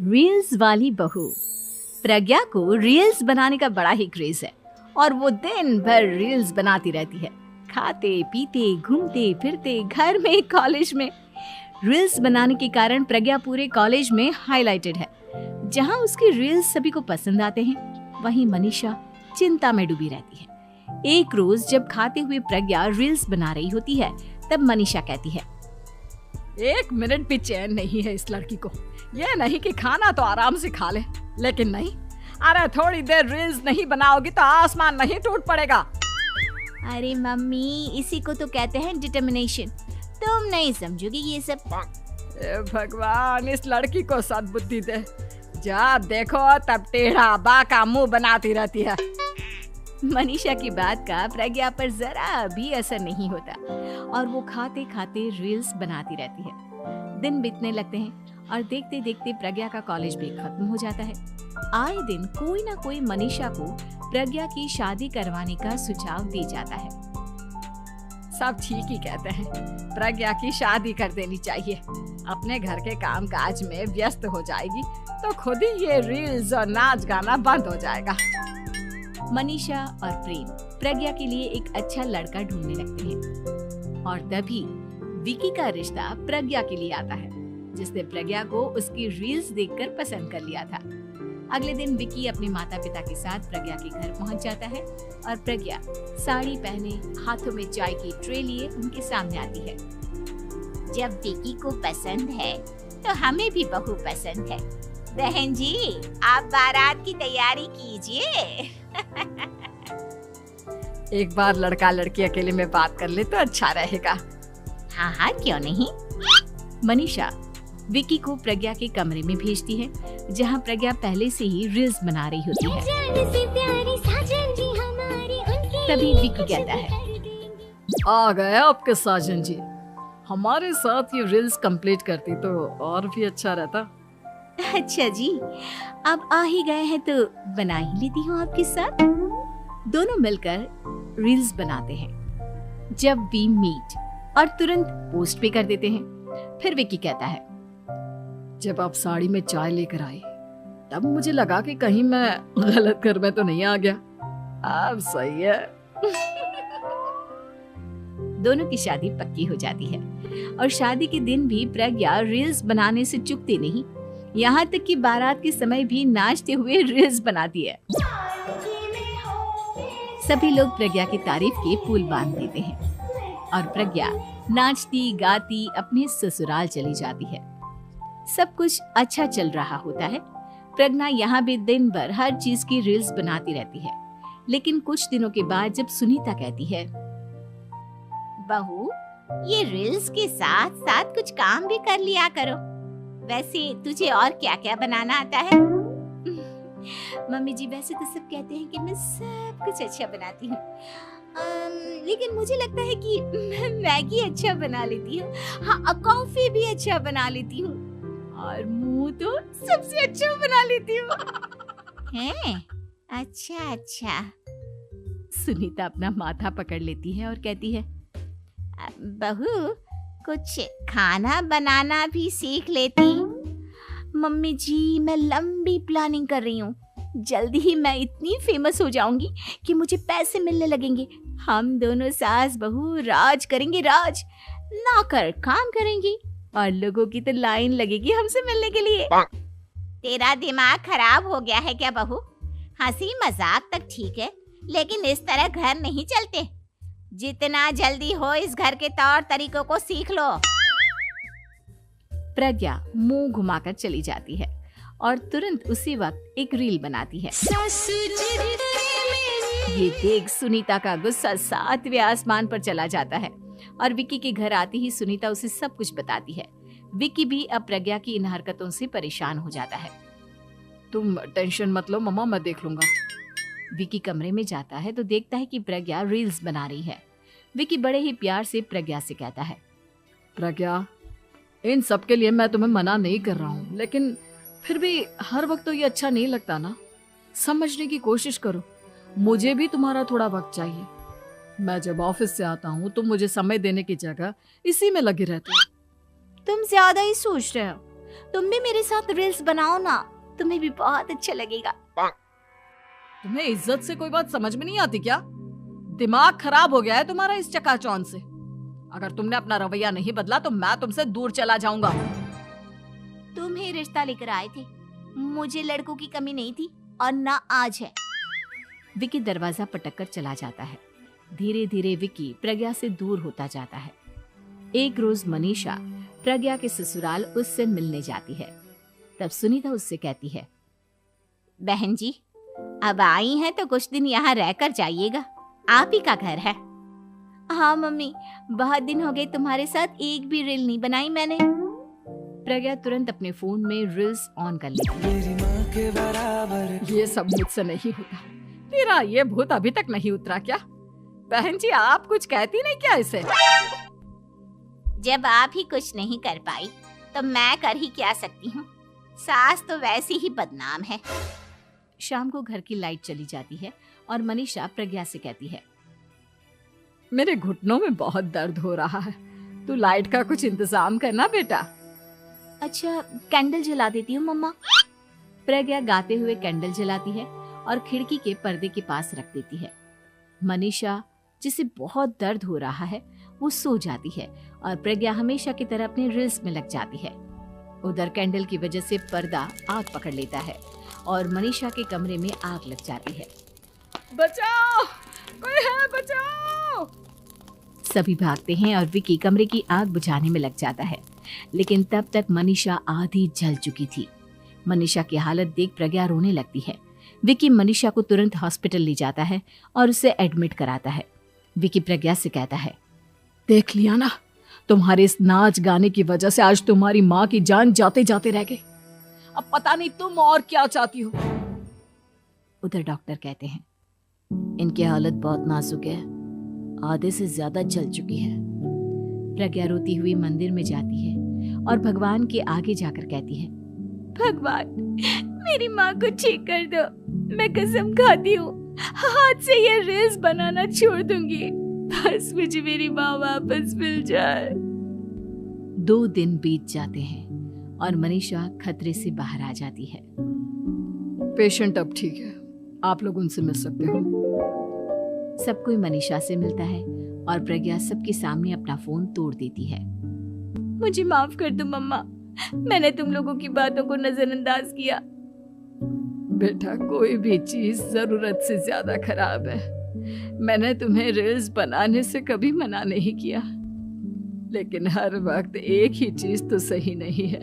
Reels वाली बहू। प्रज्ञा को रील्स बनाने का बड़ा ही क्रेज है और वो दिन भर रील्स बनाती रहती है। खाते पीते घूमते फिरते घर में कॉलेज में रील्स बनाने के कारण प्रज्ञा पूरे कॉलेज में हाईलाइटेड है। जहां उसकी रील्स सभी को पसंद आते हैं, वहीं मनीषा चिंता में डूबी रहती है। एक रोज जब खाते हुए प्रज्ञा रील्स बना रही होती है, तब मनीषा कहती है, एक मिनट भी चैन नहीं है इस लड़की को। ये नहीं कि खाना तो आराम से खा ले, लेकिन नहीं, अरे थोड़ी देर रील्स नहीं बनाओगी तो आसमान नहीं टूट पड़ेगा। अरे मम्मी, इसी को तो कहते हैं डिटर्मिनेशन। तुम नहीं समझोगी ये सब। भगवान, इस लड़की को सद्बुद्धि दे। जब देखो तब टेढ़ा बाका मुंह बनाती रहती है। मनीषा की बात का प्रज्ञा पर जरा भी असर नहीं होता और वो खाते खाते रील्स बनाती रहती है। दिन बीतने लगते हैं और देखते देखते प्रज्ञा का कॉलेज भी खत्म हो जाता है। आए दिन कोई ना कोई मनीषा को प्रज्ञा की शादी करवाने का सुझाव दे जाता है। सब ठीक ही कहते हैं, प्रज्ञा की शादी कर देनी चाहिए। अपने घर के काम काज में व्यस्त हो जाएगी तो खुद ही ये रील्स और नाच गाना बंद हो जाएगा। मनीषा और प्रेम प्रज्ञा के लिए एक अच्छा लड़का ढूंढने लगते हैं और तभी विकी का रिश्ता प्रज्ञा के लिए आता है, जिसने प्रज्ञा को उसकी रील्स देखकर पसंद कर लिया था। अगले दिन विकी अपने माता पिता के साथ प्रज्ञा के घर पहुंच जाता है और प्रज्ञा साड़ी पहने हाथों में चाय की ट्रे लिए उनके सामने आती है। जब विकी को पसंद है तो हमें भी बहू पसंद है। बहन जी, आप बारात की तैयारी कीजिए। एक बार लड़का लड़की अकेले में बात कर ले तो अच्छा रहेगा। हाँ हाँ, क्यों नहीं। मनीषा विकी को प्रज्ञा के कमरे में भेजती है, जहां प्रज्ञा पहले से ही रील्स बना रही होती है। तभी विकी कहता है, आ गए आपके साजन जी। हमारे साथ ये रील्स कंप्लीट करती तो और भी अच्छा रहता। अच्छा जी, अब आ ही गए हैं तो बना ही लेती हूँ आपके साथ। दोनों मिलकर रील्स बनाते हैं। जब वी मीट और तुरंत पोस्ट भी कर देते हैं। फिर विकी कहता है, जब आप साड़ी में चाय लेकर आए तब मुझे लगा कि कहीं मैं गलत घर में तो नहीं आ गया। अब सही है। दोनों की शादी पक्की हो जाती है और शादी के दिन भी प्रज्ञा रील्स बनाने से चूकती नहीं। यहाँ तक कि बारात के समय भी नाचते हुए रील्स बनाती है। सभी लोग प्रज्ञा की तारीफ के पुल बांध देते हैं और प्रज्ञा नाचती गाती अपने ससुराल चली जाती है। सब कुछ अच्छा चल रहा होता है। प्रज्ञा यहाँ भी दिन भर हर चीज की रील्स बनाती रहती है। लेकिन कुछ दिनों के बाद जब सुनीता कहती है, बहू, ये रील्स के साथ साथ कुछ काम भी कर लिया करो। वैसे तुझे और क्या क्या बनाना आता है? मम्मी जी, वैसे तो सब कहते हैं कि मैं सब कुछ अच्छा बनाती हूँ, लेकिन मुझे लगता है कि मैं मैगी अच्छा बना लेती हूँ। हाँ, कॉफी भी अच्छा बना लेती हूँ और मुंह तो सबसे अच्छा बना लेती हूँ। हैं? अच्छा अच्छा। सुनीता अपना माथा पकड़ लेती है और कहती है, बहू, कुछ खाना बनाना भी सीख लेती। मम्मी जी, मैं लंबी प्लानिंग कर रही हूँ। जल्दी ही मैं इतनी फेमस हो जाऊंगी कि मुझे पैसे मिलने लगेंगे। हम दोनों सास बहू राज करेंगे, राज। नौकर काम करेंगी और लोगों की तो लाइन लगेगी हमसे मिलने के लिए। तेरा दिमाग खराब हो गया है क्या बहू? हंसी मजाक तक ठीक है, लेकिन इस तरह घर नहीं चलते। जितना जल्दी हो इस घर के तौर तरीकों को सीख लो। प्रज्ञा मुंह घुमाकर चली जाती है और तुरंत उसी वक्त एक रील बनाती है। ये देख सुनीता का गुस्सा 7वें आसमान पर चला जाता है और विकी के घर आते ही सुनीता उसे सब कुछ बताती है। विकी भी अब प्रज्ञा की इन हरकतों से परेशान हो जाता है। तुम टेंशन मत लो मम्मा, मैं देख लूंगा। विकी कमरे में जाता है तो देखता है कि प्रज्ञा रील्स बना रही है। विकी बड़े ही प्यार से प्रज्ञा से कहता है, प्रज्ञा, इन सब के लिए मैं तुम्हें मना नहीं कर रहा हूँ, लेकिन फिर भी हर वक्त तो ये अच्छा नहीं लगता ना। समझने की कोशिश करो, मुझे भी तुम्हारा थोड़ा वक्त चाहिए। मैं जब ऑफिस से आता हूँ तुम मुझे समय देने की जगह इसी में लगे रहते हो। तुम ज्यादा ही सोच रहे हो। तुम भी मेरे साथ रील्स बनाओ ना, तुम्हें भी बहुत अच्छा लगेगा। तुम्हें इज्जत से कोई बात समझ में नहीं आती क्या? दिमाग खराब हो गया है तुम्हारा इस चकाचौंध से। अगर तुमने अपना रवैया नहीं बदला तो मैं तुमसे दूर चला जाऊंगा। तुम ही रिश्ता लेकर आए थे, मुझे लड़कों की कमी नहीं थी और ना आज है। विकी दरवाजा पटककर चला जाता है। धीरे धीरे विकी प्रज्ञा से दूर होता जाता है। एक रोज मनीषा प्रज्ञा के ससुराल उससे मिलने जाती है। तब सुनीता उससे कहती है, बहन जी, अब आई हैं तो कुछ दिन यहाँ रहकर जाइएगा, आप ही का घर है। हाँ मम्मी, बहुत दिन हो गए तुम्हारे साथ एक भी रील नहीं बनाई मैंने। प्रज्ञा तुरंत अपने फोन में रील्स ऑन कर लेती है। ये सब मुझसे नहीं होता। तेरा ये भूत अभी तक नहीं उतरा क्या? बहन जी, आप कुछ कहती नहीं क्या इसे? जब आप ही कुछ नहीं कर पाई तो मैं कर ही क्या सकती हूँ। सास तो वैसी ही बदनाम है। शाम को घर की लाइट चली जाती है और मनीषा प्रज्ञा से कहती है, मेरे घुटनों में बहुत दर्द हो रहा है, तू लाइट का कुछ इंतजाम करना बेटा। अच्छा, कैंडल जला देती हूँ मम्मा। प्रज्ञा गाते हुए कैंडल जलाती है और खिड़की के पर्दे के पास रख देती है। मनीषा, जिसे बहुत दर्द हो रहा है, वो सो जाती है और प्रज्ञा हमेशा की तरह अपने रील्स में लग जाती है। उधर कैंडल की वजह से पर्दा आग पकड़ लेता है और मनीषा के कमरे में आग लग जाती है। बचाओ, कोई है, बचाओ। सभी भागते हैं और विकी कमरे की आग बुझाने में लग जाता है, लेकिन तब तक मनीषा आधी जल चुकी थी। मनीषा की हालत देख प्रज्ञा रोने लगती है। विकी मनीषा को तुरंत हॉस्पिटल ले जाता है और उसे एडमिट कराता है। विकी प्रज्ञा से कहता है, देख लिया ना, तुम्हारे इस नाच गाने की वजह से आज तुम्हारी माँ की जान जाते जाते रह गई। अब पता नहीं तुम और क्या चाहती हो। उधर डॉक्टर कहते हैं, इनकी हालत बहुत नाजुक है, आधे से ज्यादा जल चुकी है। प्रज्ञा रोती हुई मंदिर में जाती है और भगवान के आगे जाकर कहती है, भगवान, मेरी माँ को ठीक कर दो। मैं कसम खाती हूँ, हाथ से ये रील्स बनाना छोड़ दूंगी। बस मुझे मेरी माँ वापस मिल जाए। 2 दिन बीत जाते हैं और मनीषा खतरे से बाहर आ जाती है। पेशेंट अब ठीक है, आप लोग उनसे मिल सकते हो। सब कोई मनीषा से मिलता है और प्रज्ञा सबके सामने अपना फोन तोड़ देती है। मुझे माफ कर दो मम्मा, मैंने तुम लोगों की बातों को नजरअंदाज किया। बेटा, कोई भी चीज जरूरत से ज्यादा खराब है। मैंने तुम्हें रील्स बनाने से कभी मना नहीं किया, लेकिन हर वक्त एक ही चीज तो सही नहीं है।